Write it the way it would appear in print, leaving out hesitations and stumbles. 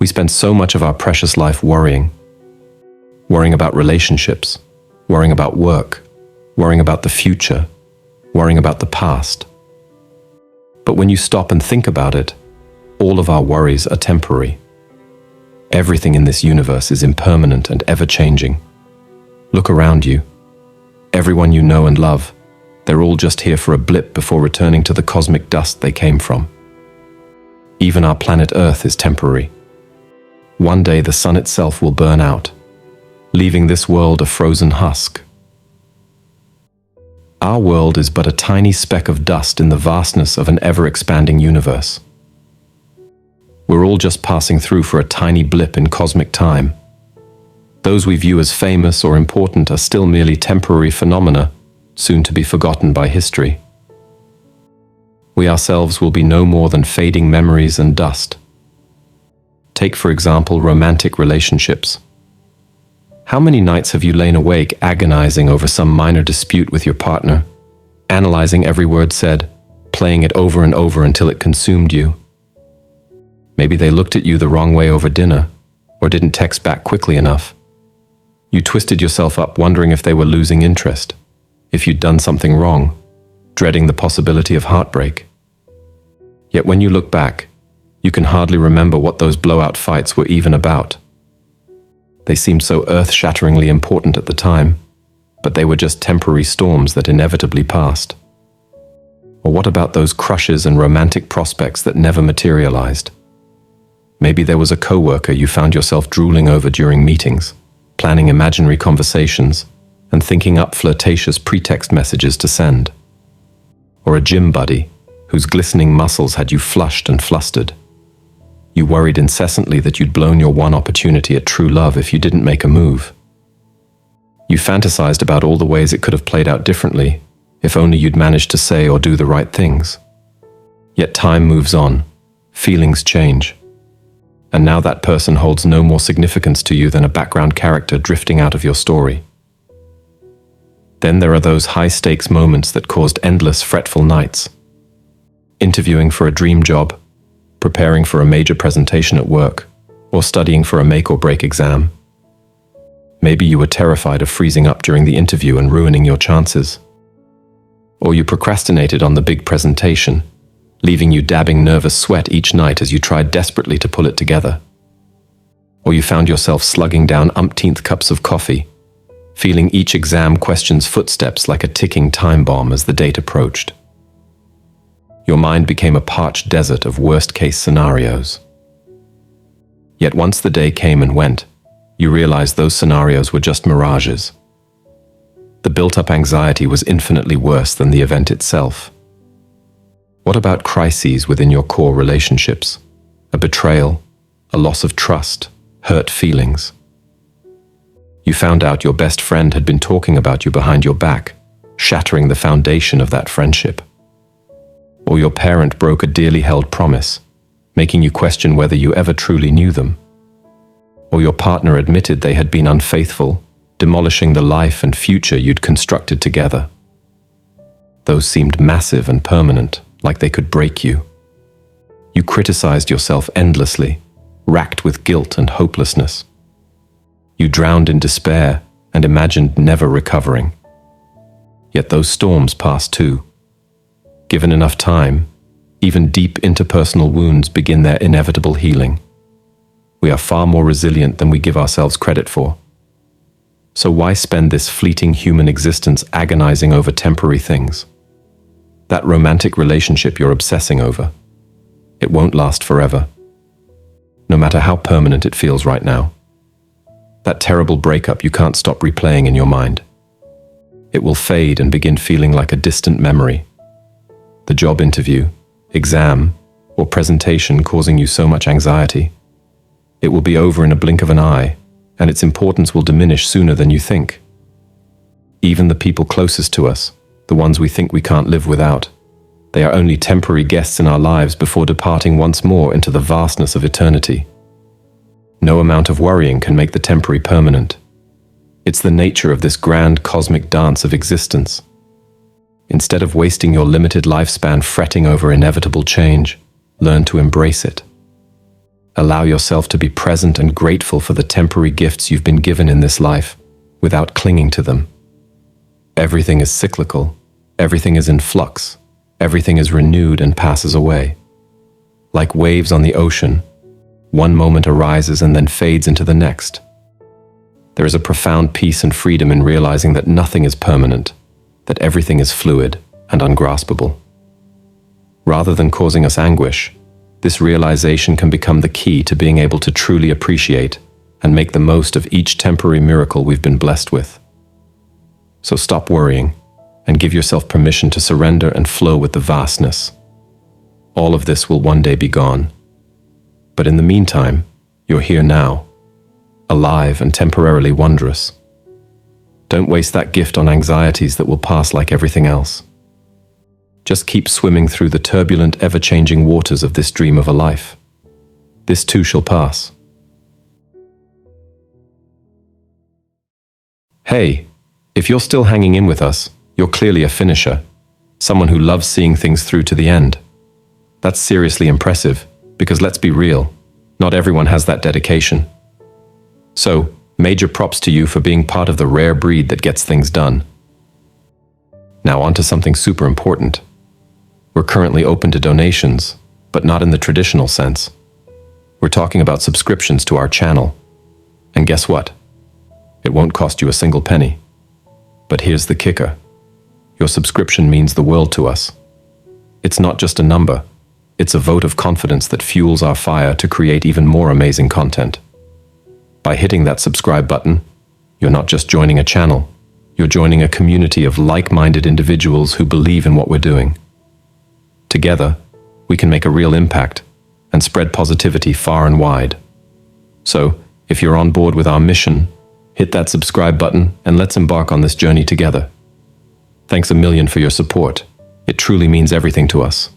We spend so much of our precious life worrying about relationships, worrying about work, worrying about the future, worrying about the past. But when you stop and think about it, all of our worries are temporary. Everything in this universe is impermanent and ever-changing. Look around you. Everyone you know and love, they're all just here for a blip before returning to the cosmic dust they came from. Even our planet Earth is temporary. One day the sun itself will burn out, leaving this world a frozen husk. Our world is but a tiny speck of dust in the vastness of an ever-expanding universe. We're all just passing through for a tiny blip in cosmic time. Those we view as famous or important are still merely temporary phenomena, soon to be forgotten by history. We ourselves will be no more than fading memories and dust. Take, for example, romantic relationships. How many nights have you lain awake agonizing over some minor dispute with your partner, analyzing every word said, playing it over and over until it consumed you? Maybe they looked at you the wrong way over dinner, or didn't text back quickly enough. You twisted yourself up wondering if they were losing interest, if you'd done something wrong, dreading the possibility of heartbreak. Yet when you look back, you can hardly remember what those blowout fights were even about. They seemed so earth-shatteringly important at the time, but they were just temporary storms that inevitably passed. Or what about those crushes and romantic prospects that never materialized? Maybe there was a coworker you found yourself drooling over during meetings, planning imaginary conversations, and thinking up flirtatious pretext messages to send. Or a gym buddy whose glistening muscles had you flushed and flustered. You worried incessantly that you'd blown your one opportunity at true love if you didn't make a move. You fantasized about all the ways it could have played out differently, if only you'd managed to say or do the right things. Yet time moves on, feelings change, and now that person holds no more significance to you than a background character drifting out of your story. Then there are those high-stakes moments that caused endless fretful nights. Interviewing for a dream job, preparing for a major presentation at work, or studying for a make-or-break exam. Maybe you were terrified of freezing up during the interview and ruining your chances. Or you procrastinated on the big presentation, leaving you dabbing nervous sweat each night as you tried desperately to pull it together. Or you found yourself slugging down umpteenth cups of coffee, feeling each exam question's footsteps like a ticking time bomb as the date approached. Your mind became a parched desert of worst-case scenarios. Yet once the day came and went, you realized those scenarios were just mirages. The built-up anxiety was infinitely worse than the event itself. What about crises within your core relationships? A betrayal, a loss of trust, hurt feelings. You found out your best friend had been talking about you behind your back, shattering the foundation of that friendship. Or your parent broke a dearly held promise, making you question whether you ever truly knew them. Or your partner admitted they had been unfaithful, demolishing the life and future you'd constructed together. Those seemed massive and permanent, like they could break you. You criticized yourself endlessly, racked with guilt and hopelessness. You drowned in despair and imagined never recovering. Yet those storms passed too. Given enough time, even deep interpersonal wounds begin their inevitable healing. We are far more resilient than we give ourselves credit for. So why spend this fleeting human existence agonizing over temporary things? That romantic relationship you're obsessing over, it won't last forever, no matter how permanent it feels right now. That terrible breakup you can't stop replaying in your mind. It will fade and begin feeling like a distant memory. The job interview, exam, or presentation causing you so much anxiety. It will be over in a blink of an eye, and its importance will diminish sooner than you think. Even the people closest to us, the ones we think we can't live without, they are only temporary guests in our lives before departing once more into the vastness of eternity. No amount of worrying can make the temporary permanent. It's the nature of this grand cosmic dance of existence. Instead of wasting your limited lifespan fretting over inevitable change, learn to embrace it. Allow yourself to be present and grateful for the temporary gifts you've been given in this life, without clinging to them. Everything is cyclical, everything is in flux, everything is renewed and passes away. Like waves on the ocean, one moment arises and then fades into the next. There is a profound peace and freedom in realizing that nothing is permanent, that everything is fluid and ungraspable. Rather than causing us anguish, this realization can become the key to being able to truly appreciate and make the most of each temporary miracle we've been blessed with. So stop worrying and give yourself permission to surrender and flow with the vastness. All of this will one day be gone. But in the meantime, you're here now, alive and temporarily wondrous. Don't waste that gift on anxieties that will pass like everything else. Just keep swimming through the turbulent, ever-changing waters of this dream of a life. This too shall pass. Hey, if you're still hanging in with us, you're clearly a finisher, someone who loves seeing things through to the end. That's seriously impressive, because let's be real, not everyone has that dedication. So, major props to you for being part of the rare breed that gets things done. Now on to something super important. We're currently open to donations, but not in the traditional sense. We're talking about subscriptions to our channel. And guess what? It won't cost you a single penny. But here's the kicker. Your subscription means the world to us. It's not just a number. It's a vote of confidence that fuels our fire to create even more amazing content. By hitting that subscribe button, you're not just joining a channel. You're joining a community of like-minded individuals who believe in what we're doing. Together, we can make a real impact and spread positivity far and wide. So, if you're on board with our mission, hit that subscribe button and let's embark on this journey together. Thanks a million for your support. It truly means everything to us.